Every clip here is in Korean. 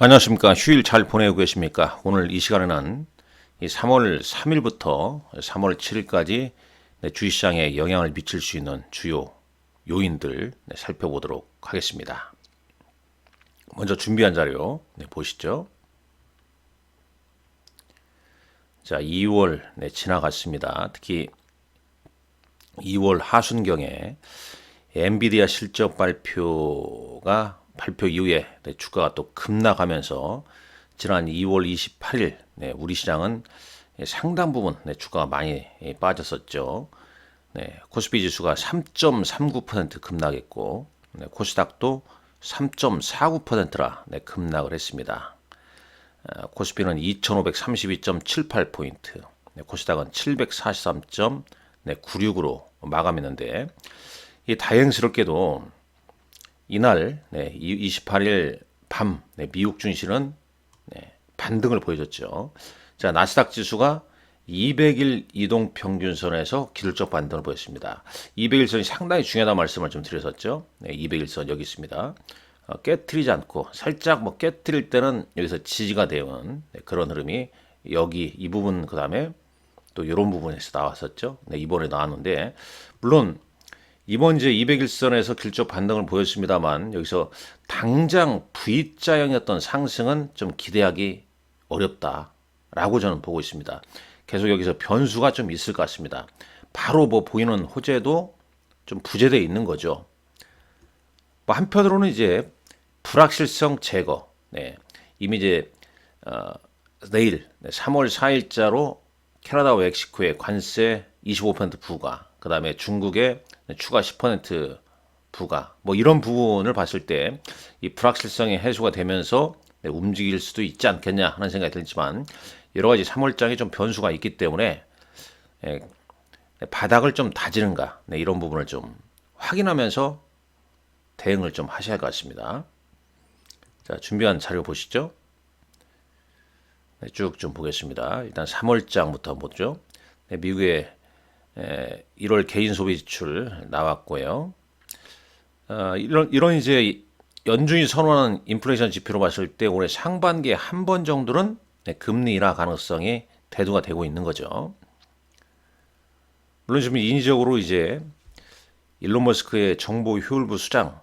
안녕하십니까. 휴일 잘 보내고 계십니까? 오늘 이 시간에는 이 3월 3일부터 3월 7일까지 주식시장에 영향을 미칠 수 있는 주요 요인들 살펴보도록 하겠습니다. 먼저 준비한 자료 보시죠. 자, 2월 지나갔습니다. 특히 2월 하순경에 엔비디아 실적 발표 이후에 주가가 또 급락하면서 지난 2월 28일 우리 시장은 상당 부분 주가가 많이 빠졌었죠. 코스피 지수가 3.39% 급락했고 코스닥도 3.49%라 급락을 했습니다. 코스피는 2532.78포인트, 코스닥은 743.96으로 마감했는데 이 다행스럽게도 이날 28일 밤 미국 증시는 반등을 보여줬죠. 자, 나스닥 지수가 200일 이동 평균선에서 기술적 반등을 보였습니다. 200일선이 상당히 중요하다는 말씀을 좀 드렸었죠. 200일선 여기 있습니다. 깨트리지 않고 살짝 깨트릴 때는 여기서 지지가 되는 그런 흐름이 여기 이 부분 그다음에 또 이런 부분에서 나왔었죠. 이번에 나왔는데 물론 이번 이제 200일선에서 기술적 반등을 보였습니다만 여기서 당장 V자형이었던 상승은 좀 기대하기 어렵다라고 저는 보고 있습니다. 계속 여기서 변수가 좀 있을 것 같습니다. 바로 보이는 호재도 좀 부재되어 있는 거죠. 한편으로는 이제 불확실성 제거, 이미 이제 내일 3월 4일자로 캐나다와 멕시코의 관세 25% 부과, 그 다음에 중국의 추가 10% 부과, 이런 부분을 봤을 때 이 불확실성이 해소가 되면서 움직일 수도 있지 않겠냐 하는 생각이 들지만 여러 가지 3월장에 좀 변수가 있기 때문에 바닥을 좀 다지는가 이런 부분을 좀 확인하면서 대응을 좀 하셔야 할 것 같습니다. 자, 준비한 자료 보시죠. 쭉 좀 보겠습니다. 일단 3월장부터 보죠. 미국의 1월 개인 소비 지출 나왔고요. 이런 이제 연준이 선언하는 인플레이션 지표로 봤을 때 올해 상반기에 한 번 정도는 금리 인하 가능성이 대두가 되고 있는 거죠. 물론 지금 인위적으로 이제 일론 머스크의 정보 효율부 수장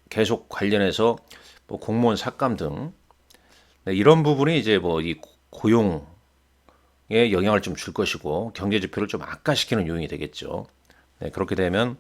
계속 관련해서 공무원 삭감 등 이런 부분이 이제 이 고용에 영향을 좀 줄 것이고 경제 지표를 좀 악화시키는 요인이 되겠죠. 그렇게 되면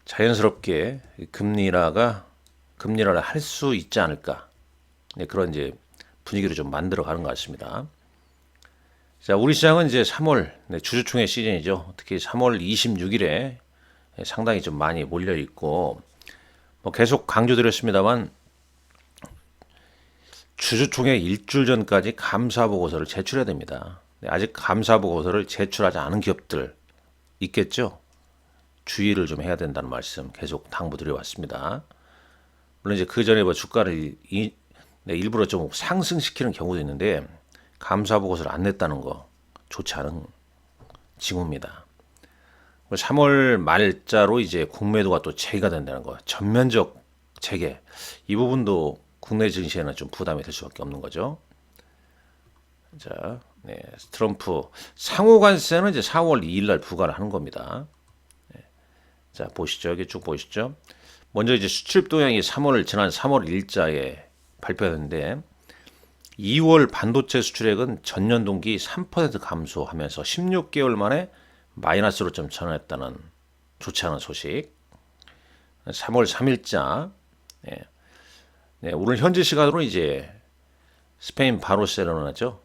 자연스럽게 금리를 할 수 있지 않을까. 그런 이제 분위기를 좀 만들어 가는 것 같습니다. 자, 우리 시장은 이제 3월 주주총회 시즌이죠. 특히 3월 26일에 상당히 좀 많이 몰려 있고 계속 강조드렸습니다만 주주총회 일주일 전까지 감사보고서를 제출해야 됩니다. 아직 감사보고서를 제출하지 않은 기업들 있겠죠? 주의를 좀 해야 된다는 말씀 계속 당부드려왔습니다. 물론 이제 그 전에 주가를 일부러 좀 상승시키는 경우도 있는데 감사보고서를 안 냈다는 거 좋지 않은 징후입니다. 3월 말자로 이제 공매도가 또 재개가 된다는 거, 전면적 재개, 이 부분도 국내 증시에는 좀 부담이 될 수밖에 없는 거죠. 자, 트럼프 상호관세는 이제 4월 2일 날 부과를 하는 겁니다. 자, 보시죠. 여기 쭉 보시죠. 먼저 이제 수출입 동향이 지난 3월 1일자에 발표했는데 2월 반도체 수출액은 전년 동기 3% 감소하면서 16개월 만에 마이너스로 좀 전환했다는 좋지 않은 소식. 3월 3일자 오늘 현지 시간으로 이제 스페인 바르셀로나죠.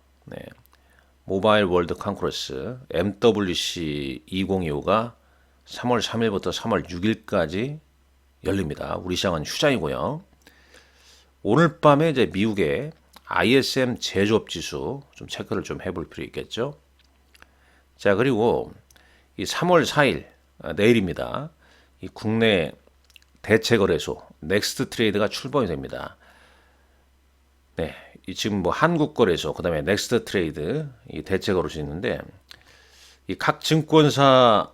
모바일 월드 컨그레스 MWC 2025가 3월 3일부터 3월 6일까지 열립니다. 우리 시장은 휴장이고요. 오늘 밤에 이제 미국의 ISM 제조업 지수 좀 체크를 좀 해볼 필요 있겠죠. 자, 그리고 이 3월 4일 내일입니다. 이 국내 대체거래소 넥스트 트레이드가 출범이 됩니다. 이 지금 한국거래소 그다음에 넥스트 트레이드 이 대체거래소 있는데 이 각 증권사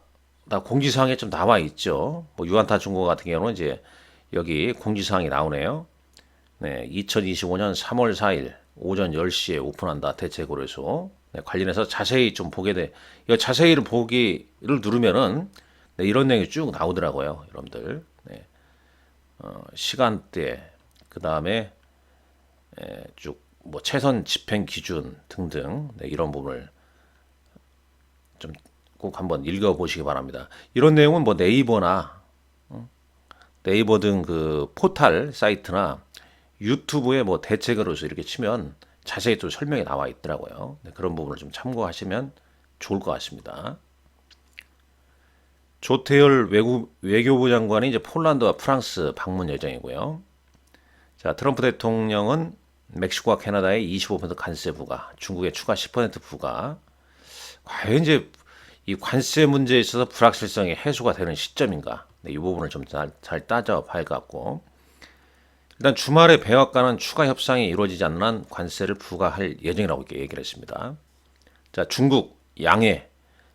다 공지사항에 좀 나와 있죠. 유한타 중국 같은 경우는 이제 여기 공지사항이 나오네요. 네, 2025년 3월 4일 오전 10시에 오픈한다. 대체거래소. 네, 관련해서 자세히 좀 보게 돼. 이 자세히를 보기를 누르면은 네, 이런 내용이 쭉 나오더라고요, 여러분들. 네, 시간대, 그 다음에 쭉 뭐 최선 집행 기준 등등 네, 이런 부분을 좀 꼭 한번 읽어보시기 바랍니다. 이런 내용은 뭐 네이버 등 그 포털 사이트나 유튜브에 뭐 대책으로서 이렇게 치면 자세히 또 설명이 나와 있더라고요. 네, 그런 부분을 좀 참고하시면 좋을 것 같습니다. 조태열 외교부 장관이 이제 폴란드와 프랑스 방문 예정이고요. 자, 트럼프 대통령은 멕시코와 캐나다에 25% 관세 부과, 중국에 추가 10% 부과. 과연 이제 이 관세 문제에 있어서 불확실성이 해소가 되는 시점인가? 네, 이 부분을 좀 잘 따져봐야 할 것 같고. 일단 주말에 백악관은 추가 협상이 이루어지지 않는 한 관세를 부과할 예정이라고 이렇게 얘기를 했습니다. 자, 중국 양해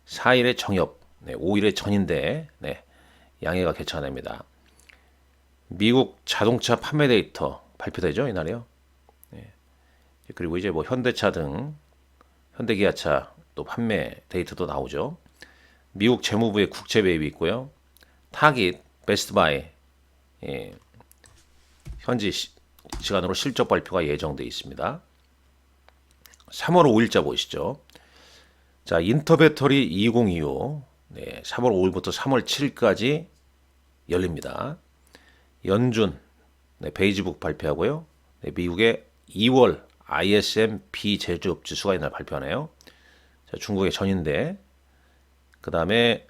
4일에 정협, 네, 5일에 전인대, 네, 양해가 개최됩니다. 미국 자동차 판매 데이터 발표되죠, 이날이요. 네, 그리고 이제 뭐 현대차 등 현대기아차 또 판매 데이터도 나오죠. 미국 재무부의 국채 매입이 있고요. 타깃, 베스트바이, 예, 현지 시간으로 실적 발표가 예정돼 있습니다. 3월 5일자 보시죠. 자, 인터배터리 2025 네, 3월 5일부터 3월 7일까지 열립니다. 연준 네, 베이지북 발표하고요. 네, 미국의 2월 ISM 비제조업 지수가 이날 발표하네요. 자, 중국의 전인대. 그 다음에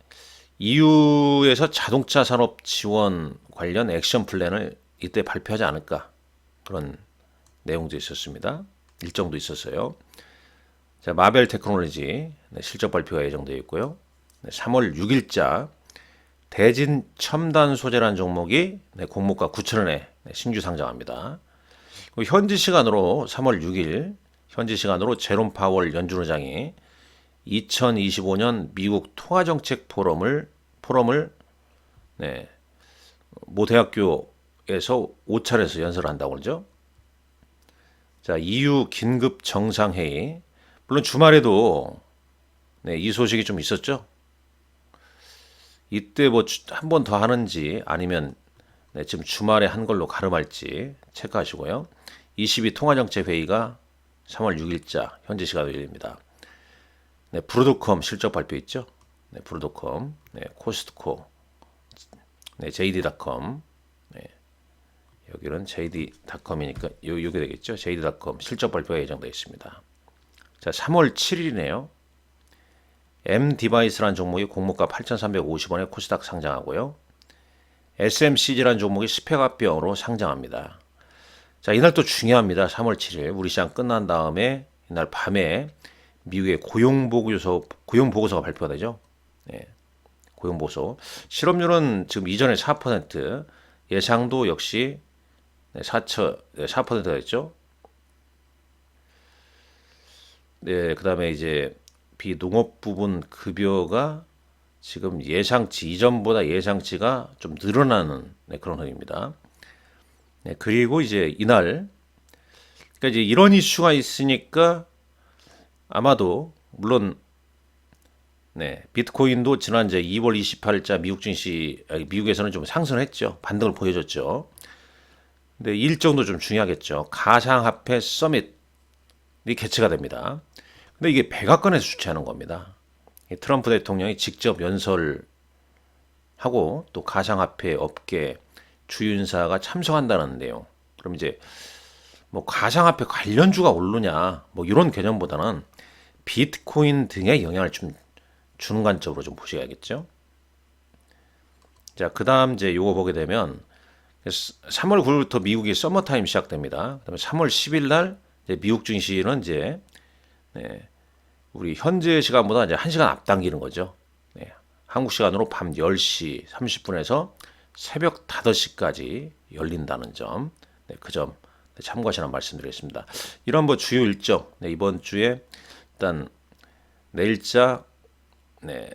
EU에서 자동차 산업 지원 관련 액션 플랜을 이때 발표하지 않을까 그런 내용도 있었습니다. 일정도 있었어요. 자, 마벨 테크놀로지 네, 실적 발표가 예정되어 있고요. 네, 3월 6일자 대진 첨단 소재라는 종목이 네, 공모가 9,000원에 네, 신규 상장합니다. 현지 시간으로 3월 6일 현지 시간으로 제롬 파월 연준 의장이 2025년 미국 통화정책 포럼을 네, 모 대학교에서 5차례에서 연설을 한다고 그러죠. 자, EU 긴급 정상회의. 물론 주말에도 네, 이 소식이 좀 있었죠. 이때 뭐 한 번 더 하는지 아니면 네, 지금 주말에 한 걸로 가름할지 체크하시고요. 22 통화정책 회의가 3월 6일자 현지 시간으로 열립니다. 네, 브로드컴 실적 발표 있죠. 네, 브로드컴, 네, 코스트코, 네, JD.com, 네, 여기는 JD.com이니까 요게 되겠죠. JD.com 실적 발표가 예정되어 있습니다. 자, 3월 7일이네요. M 디바이스라는 종목이 공모가 8,350원에 코스닥 상장하고요. SMCG라는 종목이 스펙합병으로 상장합니다. 자, 이날 또 중요합니다. 3월 7일 우리 시장 끝난 다음에 이날 밤에 미국의 고용보고서가 발표가 되죠. 네, 고용보고서. 실업률은 지금 이전에 4%, 예상도 역시 4%가 됐죠. 네, 그 다음에 이제 비농업 부분 급여가 지금 이전보다 예상치가 좀 늘어나는 네, 그런 흐름입니다. 네, 그리고 이제 이날, 그러니까 이제 이런 이슈가 있으니까 아마도 물론 네, 비트코인도 지난 이제 2월 28일자 미국에서는 좀 상승을 했죠. 반등을 보여줬죠. 근데 일정도 좀 중요하겠죠. 가상화폐 서밋이 개최가 됩니다. 근데 이게 백악관에서 주최하는 겁니다. 트럼프 대통령이 직접 연설하고 또 가상화폐 업계 주인사가 참석한다는 내용. 그럼 이제 뭐 가상화폐 관련주가 오르냐 뭐 이런 개념보다는 비트코인 등에 영향을 좀 주는 관점으로 좀 보셔야겠죠. 자, 그다음 이제 요거 보게 되면 3월 9일부터 미국이 서머타임 시작됩니다. 그다음에 3월 10일 날 미국 증시는 이제 네, 우리 현재 시간보다 이제 1시간 앞당기는 거죠. 네, 한국 시간으로 밤 10시 30분에서 새벽 5시까지 열린다는 점, 네, 그 점 참고하시라는 말씀드리겠습니다. 이런 뭐 주요 일정, 네, 이번 주에 일단 내일자 네,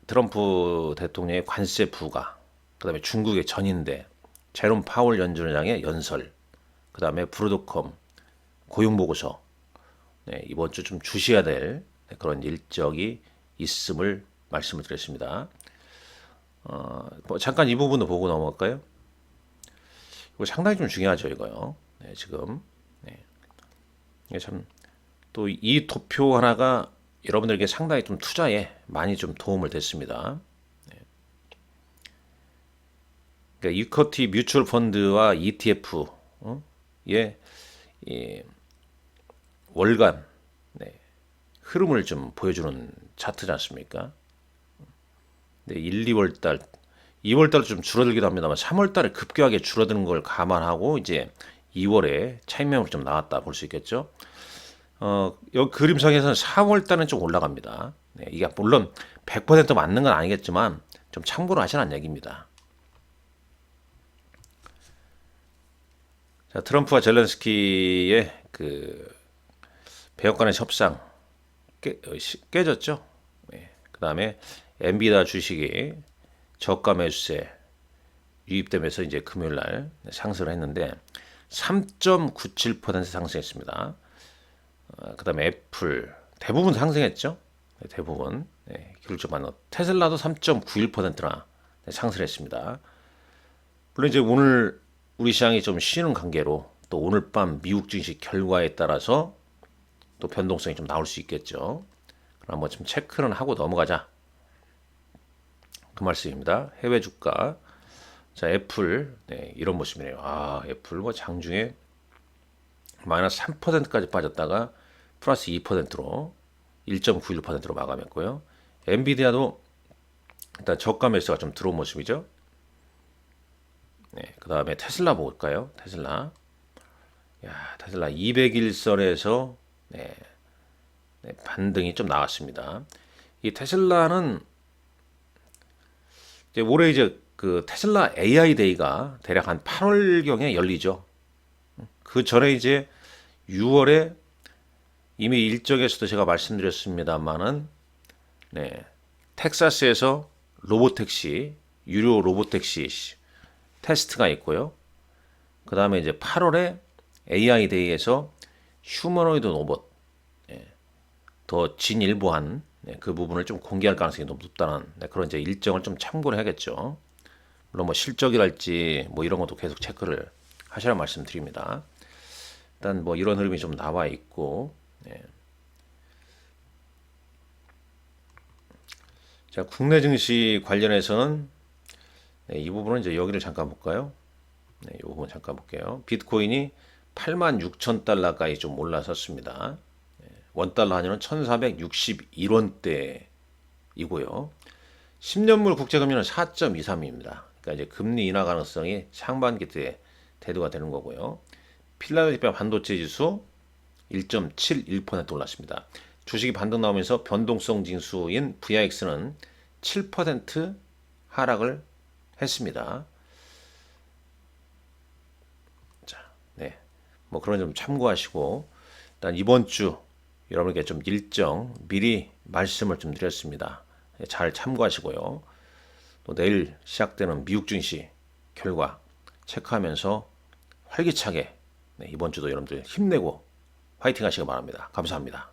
트럼프 대통령의 관세 부과, 그다음에 중국의 전인대, 제롬 파월 연준 의장의 연설, 그 다음에 브로드컴 고용보고서, 네, 이번 주 좀 주셔야 될 그런 일정이 있음을 말씀을 드렸습니다. 뭐 잠깐 이 부분도 보고 넘어갈까요? 이거 상당히 좀 중요하죠, 이거요. 네, 지금. 네. 이게 참, 또 이 도표 하나가 여러분들에게 상당히 좀 투자에 많이 좀 도움을 됐습니다. 그러니까 이쿼티 뮤추얼 펀드와 ETF의 이 월간, 네, 흐름을 좀 보여주는 차트지 않습니까? 네, 1, 2월 달, 2월 달은 좀 줄어들기도 합니다만 3월 달에 급격하게 줄어드는 걸 감안하고 이제 2월에 차익명으로 좀 나왔다 볼 수 있겠죠. 여기 그림상에서는 4월 달은 좀 올라갑니다. 네, 이게 물론 100% 맞는 건 아니겠지만 좀 참고로 하시라는 얘기입니다. 자, 트럼프와 젤렌스키의 그 백악 관의 협상 깨졌죠. 네, 그 다음에 엔비디아 주식이 저가 매수세 유입되면서 이제 금요일 날 상승을 했는데 3.97% 상승했습니다. 그 다음에 애플 대부분 상승했죠. 네, 대부분. 네, 기술적으로 테슬라도 3.91%나 상승했습니다. 물론 이제 오늘 우리 시장이 좀 쉬는 관계로 또 오늘 밤 미국 증시 결과에 따라서 또 변동성이 좀 나올 수 있겠죠. 그럼 한번 좀 체크는 하고 넘어가자. 그 말씀입니다. 해외 주가. 자, 애플. 네, 이런 모습이네요. 아, 애플 뭐 장중에 마이너스 3%까지 빠졌다가 플러스 2%로 1.91%로 마감했고요. 엔비디아도 일단 저가 매수가 좀 들어온 모습이죠. 네, 그 다음에 테슬라 볼까요? 테슬라. 야, 테슬라 200일선에서 네, 반등이 좀 나왔습니다. 이 테슬라는 이제 올해 이제 그 테슬라 AI 데이가 대략 한 8월경에 열리죠. 그 전에 이제 6월에 이미 일정에서도 제가 말씀드렸습니다만은 네, 텍사스에서 로보택시 유료 로보택시 테스트가 있고요. 그 다음에 이제 8월에 AI 데이에서 휴머노이드 로봇 더 진일보한 그 부분을 좀 공개할 가능성이 너무 높다는 그런 이제 일정을 좀 참고를 해야겠죠. 물론 뭐 실적이랄지 뭐 이런 것도 계속 체크를 하시라 말씀드립니다. 일단 뭐 이런 흐름이 좀 나와 있고, 자, 국내 증시 관련해서는 이 부분은 이제 여기를 잠깐 볼까요? 네, 이 부분 잠깐 볼게요. 비트코인이 86,000달러까지 좀 올라섰습니다. 원달러 환율은 1,461원대이고요. 10년물 국제금리는 4.23입니다. 그러니까 이제 금리 인하 가능성이 상반기 때 대두가 되는 거고요. 필라델피아 반도체 지수 1.71% 올랐습니다. 주식이 반등 나오면서 변동성 지수인 VIX는 7% 하락을 했습니다. 자, 네, 뭐 그런 점 참고하시고 일단 이번 주 여러분에게 좀 일정 미리 말씀을 좀 드렸습니다. 잘 참고하시고요. 또 내일 시작되는 미국 증시 결과 체크하면서 활기차게 이번 주도 여러분들 힘내고 화이팅 하시기 바랍니다. 감사합니다.